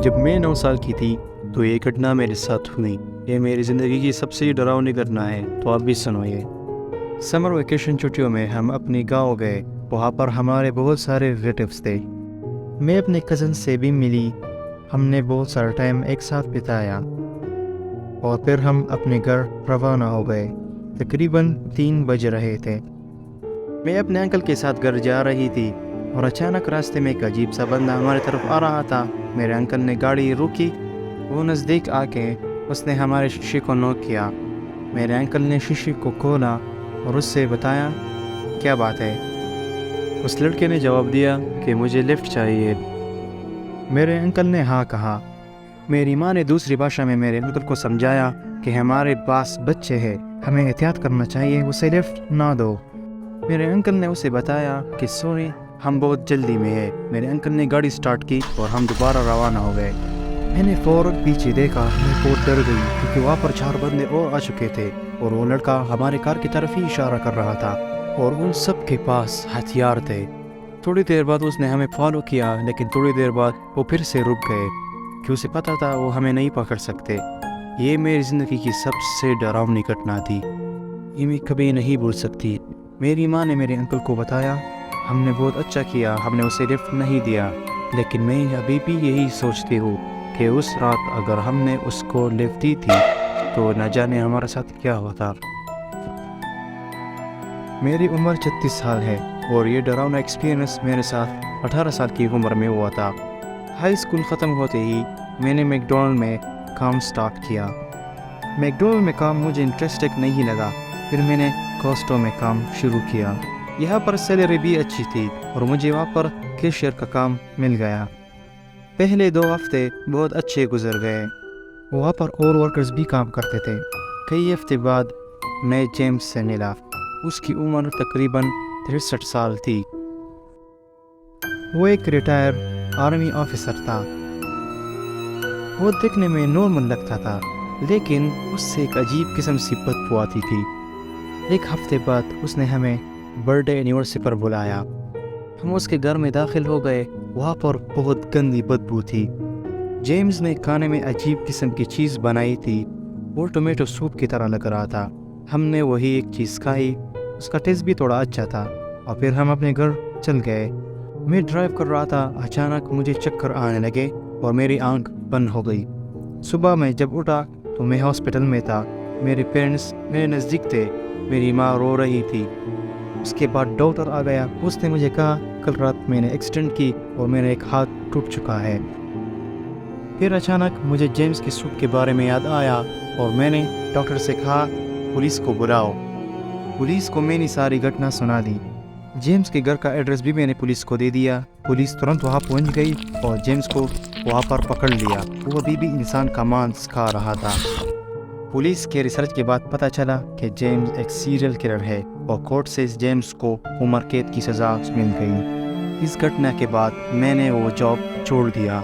جب میں 9 سال کی تھی تو یہ گھٹنا میرے ساتھ ہوئی۔ یہ میری زندگی کی سب سے ڈراؤنی گھٹنا ہے، تو آپ بھی سنو یہ۔ سمر ویکیشن چھٹیوں میں ہم اپنی گاؤں گئے۔ وہاں پر ہمارے بہت سارے ریلیٹیوز تھے۔ میں اپنے کزن سے بھی ملی۔ ہم نے بہت سارا ٹائم ایک ساتھ بتایا اور پھر ہم اپنے گھر روانہ ہو گئے۔ تقریباً 3 بج رہے تھے۔ میں اپنے انکل کے ساتھ گھر جا رہی تھی اور اچانک راستے میں ایک عجیب سا بندہ ہماری طرف آ رہا تھا۔ میرے انکل نے گاڑی روکی۔ وہ نزدیک آ کے اس نے ہمارے شیشے کو نوک کیا۔ میرے انکل نے شیشے کو کھولا اور اس سے بتایا کیا بات ہے۔ اس لڑکے نے جواب دیا کہ مجھے لفٹ چاہیے۔ میرے انکل نے ہاں کہا۔ میری ماں نے دوسری بھاشا میں میرے انکل کو سمجھایا کہ ہمارے پاس بچے ہیں، ہمیں احتیاط کرنا چاہیے، اسے لفٹ نہ دو۔ میرے انکل نے اسے بتایا کہ سوری، ہم بہت جلدی میں ہیں۔ میرے انکل نے گاڑی سٹارٹ کی اور ہم دوبارہ روانہ ہو گئے۔ میں نے فوراً پیچھے دیکھا۔ میں بہت ڈر گئی کیونکہ وہاں پر 4 بندے اور آ چکے تھے اور وہ لڑکا ہمارے کار کی طرف ہی اشارہ کر رہا تھا اور ان سب کے پاس ہتھیار تھے۔ تھوڑی دیر بعد اس نے ہمیں فالو کیا، لیکن تھوڑی دیر بعد وہ پھر سے رک گئے کہ اسے پتا تھا وہ ہمیں نہیں پکڑ سکتے۔ یہ میری زندگی کی سب سے ڈراؤنی گھٹنا تھی۔ یہ میں کبھی نہیں بھول سکتی۔ میری ماں نے میرے انکل کو بتایا ہم نے بہت اچھا کیا، ہم نے اسے لفٹ نہیں دیا، لیکن میں ابھی بھی یہی سوچتی ہوں کہ اس رات اگر ہم نے اس کو لفٹ دی تھی تو نہ جانے ہمارے ساتھ کیا ہوتا۔ میری عمر 36 سال ہے اور یہ ڈراؤنا ایکسپیرینس میرے ساتھ 18 سال کی عمر میں ہوا تھا۔ ہائی اسکول ختم ہوتے ہی میں نے میک ڈونلڈ میں کام سٹارٹ کیا۔ میک ڈونلڈ میں کام مجھے انٹرسٹنگ نہیں لگا، پھر میں نے کوسٹو میں کام شروع کیا۔ یہاں پر سیلری بھی اچھی تھی اور مجھے وہاں پر کیشیئر کا کام مل گیا۔ پہلے 2 ہفتے بہت اچھے گزر گئے۔ وہاں پر اور ورکرز بھی کام کرتے تھے۔ کئی ہفتے بعد میں جیمز سے ملا۔ اس کی عمر تقریباً 63 سال تھی۔ وہ ایک ریٹائر آرمی آفیسر تھا۔ وہ دیکھنے میں نارمل لگتا تھا، لیکن اس سے ایک عجیب قسم سی بدبو آتی تھی۔ ایک ہفتے بعد اس نے ہمیں برتھ ڈے اینیورسری پر بلایا۔ ہم اس کے گھر میں داخل ہو گئے۔ وہاں پر بہت گندی بدبو تھی۔ جیمز نے کھانے میں عجیب قسم کی چیز بنائی تھی۔ وہ ٹومیٹو سوپ کی طرح لگ رہا تھا۔ ہم نے وہی ایک چیز کھائی، اس کا ٹیسٹ بھی تھوڑا اچھا تھا، اور پھر ہم اپنے گھر چل گئے۔ میں ڈرائیو کر رہا تھا، اچانک مجھے چکر آنے لگے اور میری آنکھ بند ہو گئی۔ صبح میں جب اٹھا تو میں ہاسپٹل میں تھا۔ میرے پیرنٹس میرے نزدیک تھے۔ میری ماں رو رہی تھی۔ اس کے بعد ڈاکٹر آ گیا۔ اس نے مجھے کہا کل رات میں نے ایکسیڈنٹ کی اور میرا ایک ہاتھ ٹوٹ چکا ہے۔ پھر اچانک مجھے جیمز کے سوپ کے بارے میں یاد آیا اور میں نے ڈاکٹر سے کہا پولیس کو بلاؤ۔ پولیس کو میں نے ساری گھٹنا سنا دی۔ جیمز کے گھر کا ایڈریس بھی میں نے پولیس کو دے دیا۔ پولیس ترنت وہاں پہنچ گئی اور جیمز کو وہاں پر پکڑ لیا۔ وہ ابھی بھی انسان کا مانس کھا رہا تھا۔ پولیس کے ریسرچ کے بعد پتہ چلا کہ جیمز ایک سیریل کلر ہے اور کورٹ سے جیمز کو عمر قید کی سزا مل گئی۔ اس گھٹنا کے بعد میں نے وہ جاب چھوڑ دیا۔